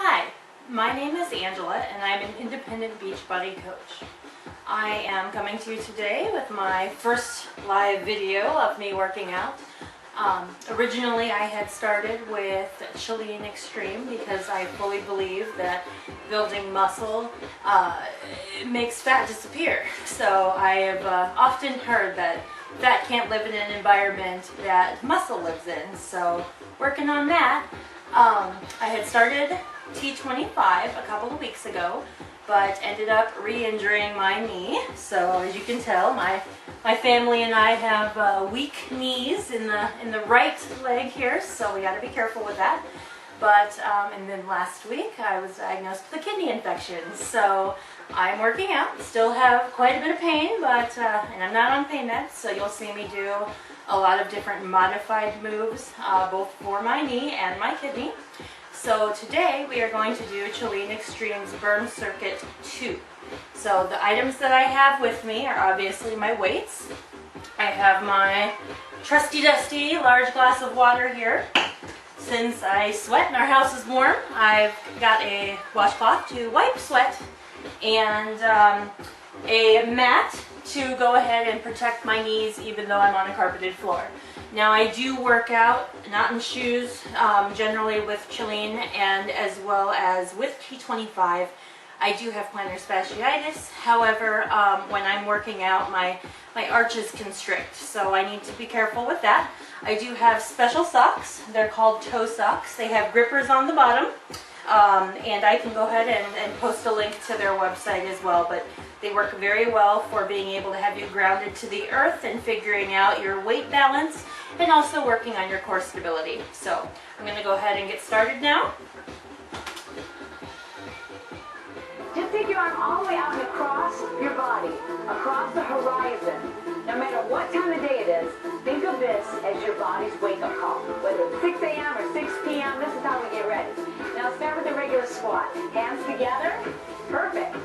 Hi, my name is Angela and I'm an independent Beachbody coach. I am coming to you today with my first live video of me working out. Originally I had started with ChaLEAN Extreme because I fully believe that building muscle makes fat disappear. So I have often heard that fat can't live in an environment that muscle lives in. So working on that, I had started T25 a couple of weeks ago, but ended up re-injuring my knee. So as you can tell, my family and I have weak knees in the right leg here, so we got to be careful with that. But and then last week I was diagnosed with a kidney infection, so I'm working out. Still have quite a bit of pain, but and I'm not on pain meds, so you'll see me do a lot of different modified moves, both for my knee and my kidney. So today we are going to do ChaLEAN Extreme's Burn Circuit 2. So the items that I have with me are obviously my weights. I have my trusty dusty large glass of water here. Since I sweat and our house is warm, I've got a washcloth to wipe sweat and a mat to go ahead and protect my knees even though I'm on a carpeted floor. Now I do work out, not in shoes, generally with ChaLEAN and as well as with T25. I do have plantar fasciitis. However, when I'm working out, my arches constrict, so I need to be careful with that. I do have special socks. They're called toe socks. They have grippers on the bottom, and I can go ahead and post a link to their website as well, but they work very well for being able to have you grounded to the earth and figuring out your weight balance and also working on your core stability. So I'm going to go ahead and get started now. Just take your arm all the way out and across your body, across the horizon. No matter what time of day it is, think of this as your body's wake-up call. Whether it's 6 a.m. or 6 p.m., this is how we get ready. Now start with the regular squat. Hands together. Perfect.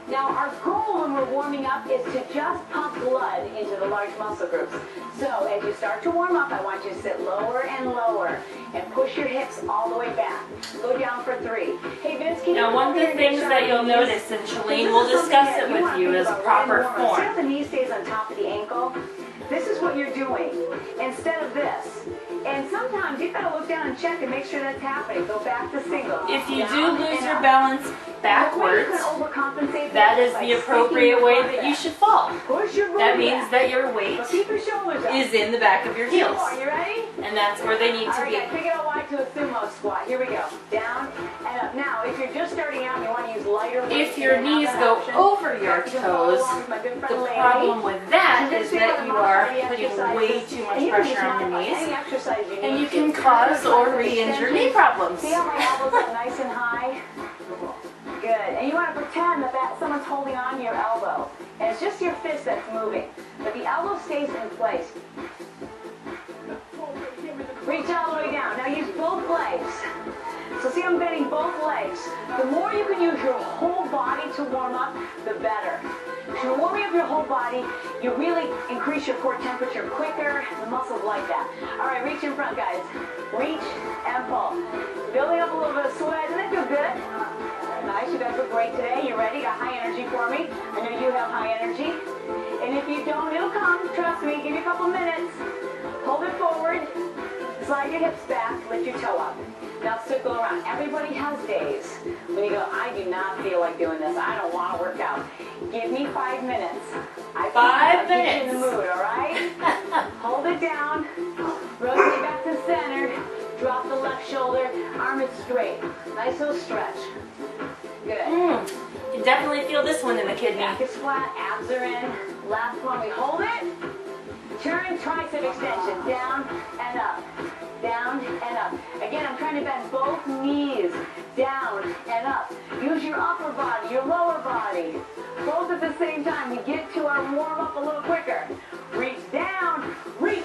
Now our goal when we're warming up is to just pump blood into the large muscle groups. So as you start to warm up, I want you to sit lower and lower and push your hips all the way back. Go down for 3. Hey Vince, can you Now one of the things that you'll notice, and ChaLEAN will discuss it with you, is proper form. Instead of the knee stays on top of the ankle, this is what you're doing instead of this. And sometimes you've got to look down and check and make sure that's happening. Go back to single. If you do lose your balance backwards, that is the appropriate way that you should fall. That means that your weight is in the back of your heels. Are you ready? And that's where they need to be. Pick it up wide to a sumo squat. Here we go. Down and up. Now, if you're just starting out and you want to use lighter weights, if your knees go over your toes, the problem with that is that you are putting way too much pressure on your knees, and you can cause or re-injure knee problems. See how my elbows are nice and high? Good. And you want to pretend that someone's holding on to your elbow. And it's just your fist that's moving. But the elbow stays in place. Reach all the way down. Now use both legs. So see, I'm bending both legs. The more you can use your whole body to warm up, the better. If you're warming up your whole body, you really increase your core temperature quicker. The muscles like that. All right, reach in front, guys. Reach and pull. Building up a little bit of sweat. Doesn't it feel good? Nice. You guys look great today. You ready? Got high energy for me? I know you have high energy. And if you don't, it'll come. Trust me. Give you a couple minutes. Hold it forward. Slide your hips back. Lift your toe up. Now circle around. Everybody has days when you go, I do not feel like doing this. I don't want to work out. Give me 5 minutes. 5 minutes. Get you in the mood, all right? Hold it down. Rotate back to center. Drop the left shoulder. Arm it straight. Nice little stretch. Good. You definitely feel this one in the kidney. Back is flat. Abs are in. Last one. We hold it. Turn tricep extension. Down and up. Down and up. Again, I'm trying to bend both knees down and up. Use your upper body, your lower body, both at the same time. We get to our warm up a little quicker. Reach down, reach,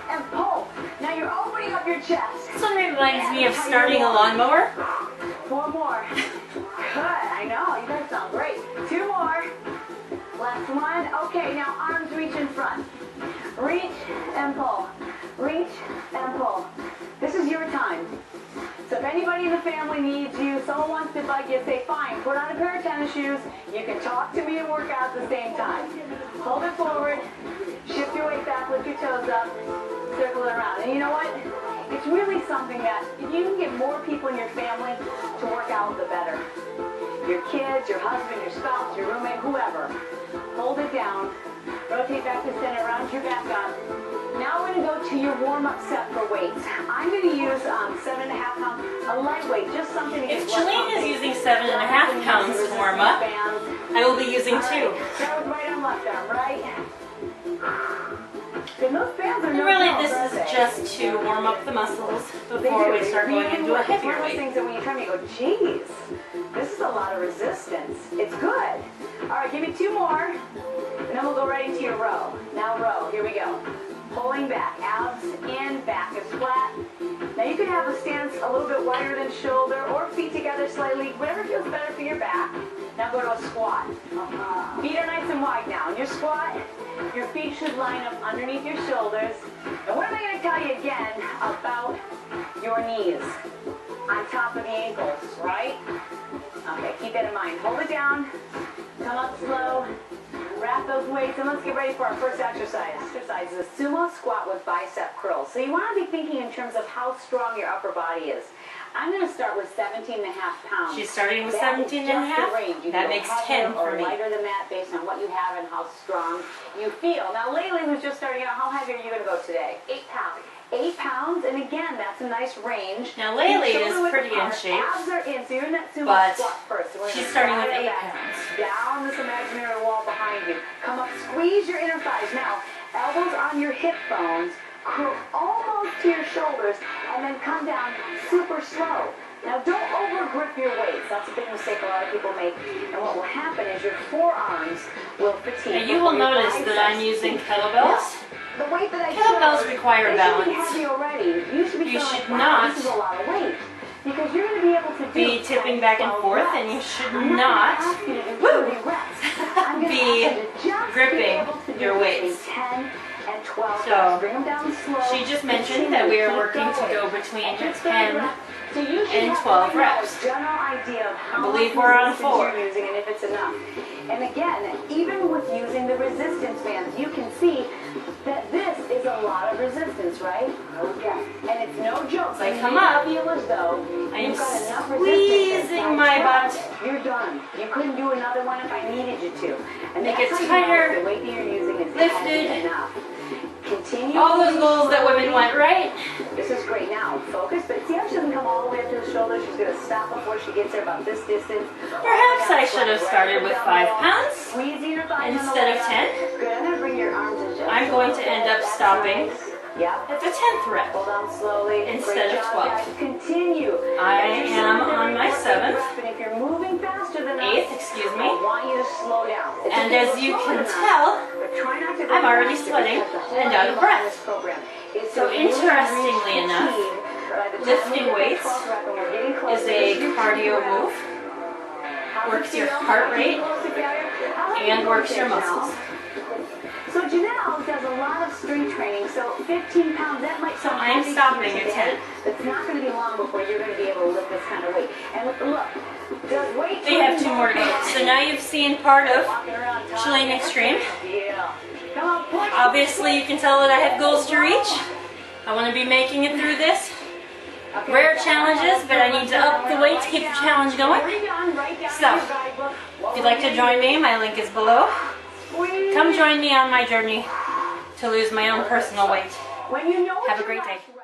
and pull. Now you're opening up your chest. This one reminds me of starting a lawnmower. 4 more. Good, I know, you guys sound great. 2 more. Last one. Okay, now arms reach in front. Reach and pull. Reach and pull. This is your time. So if anybody in the family needs you, someone wants to bug you, say fine, put on a pair of tennis shoes, you can talk to me and work out at the same time. Hold it forward, shift your weight back, lift your toes up, circle it around. And you know what? It's really something that if you can get more people in your family to work out, the better. Your kids, your husband, your spouse, your roommate, whoever. Hold it down, rotate back to center, round your back up. Now we're going to go to your warm-up set for weights. I'm going to use 7.5 pounds, a lightweight, just something to get If ChaLEAN is using 7.5 pounds to warm up, I will be using 2. Start with right arm, left arm, right? And those bands are And no really, joke, this are is they? just to warm up the muscles before we start going into a It's heavier one of those weight. things that when you try me, you go, geez, this is a lot of resistance. It's good. All right, give me 2 more, and then we'll go right into your row. Now row, here we go. Pulling back, abs in, back is flat. Now you can have a stance a little bit wider than shoulder or feet together slightly, whatever feels better for your back. Now go to a squat. Feet are nice and wide now. In your squat, your feet should line up underneath your shoulders. And what am I going to tell you again about your knees? On top of the ankles, right? Okay, keep that in mind. Hold it down. Come up slow. Wrap those weights, and let's get ready for our first exercise. Exercise is a sumo squat with bicep curls. So you want to be thinking in terms of how strong your upper body is. I'm going to start with 17.5 pounds. She's starting with That is 17.5? just the range. You That can go makes heavier 10 for or me. lighter than that based on what you have and how strong you feel. Now, Laylee, who's just starting out, how heavy are you going to go today? 8 pounds. 8 pounds, and again, that's a nice range. Now, Laylee Shoulder is width pretty in apart, shape, Abs are in, so you're in that sumo but squat first. So we're she's gonna starting with slide 8 our back pounds. down this imaginary wall behind you. Come up, squeeze your inner thighs. Now, elbows on your hip bones, curl almost to your shoulders, and then come down super slow. Now, don't over-grip your weights. That's a big mistake a lot of people make. And what will happen is your forearms will fatigue. Now you will before your notice that I'm biceps. using kettlebells. The weight that I Kettlebells showed, require they balance. should be heavy already. You should be You feeling should like, not wow, this is a lot of weight. Because you're going to be able to do Be tipping 10, back and 12 forth, reps. and you should I'm not gonna ask you to do 30 reps. I'm gonna be ask you to just gripping be able to do your between weights. 10 and 12 So, reps. Bring them down slow. She just mentioned that we are Keep working to going. go between At your 10 third rep, so you should and have 12 right now reps. a general idea of how believe much we're on resistance 4. you're using and if it's enough. And again, even with using the resistance bands, you can see that this is a lot of resistance, right? Oh yeah. And it's no joke. So I You come need to up, feel as though I am you've got enough squeezing resistance. my By butt. 12, you're done. You couldn't do another one if I needed you to. And Make that's it how you tighter, know the weight that you're using is lifted. heavy enough. Continue. All those goals that women want, right? This is great. Now, focus, but see how she doesn't come all the way up to the shoulder? She's going to stop before she gets there about this distance. Perhaps I should have started with 5 pounds Squeezing your thighs instead of 10. Good. I'm going to bring your arms in just I'm going to end up That's stopping nice. Yep. at the 10th rep. Pull down slowly. Instead Great of job, 12. guys. Continue. I As you're am slowly on my working 7th. rep, and if you're moving faster than 8th, us, excuse I me. want you to slow down. It's And okay to as go you slower can than us, tell, but try not to go I'm already faster sweating because the whole and out of idea breath. behind this program is So to really interestingly reach enough, fatigue by the time lifting we get weights that 12th rep and we're getting close, is this a is your cardio 10th rep. move, How's it works your feel? heart Getting rate, close together? How about and you works go your there, Janelle? muscles. So Janelle does a lot of strength training, so 15 pounds, that might So sound I'm heavy to stopping you at today, 10. but it's not going to be long before you're going to be able to lift this kind of weight. And look, does weight We have 2 more to go. So now you've seen part of walking around top ChaLEAN there? Extreme. Yeah. Come on, push. Obviously, you can tell that I have goals to reach. I want to be making it through this. Okay, Rare so challenges, but I need to up the weight to keep the challenge going. So, if you'd like to join me, my link is below. Come join me on my journey to lose my own personal weight. When you know what Have a your great last day. rep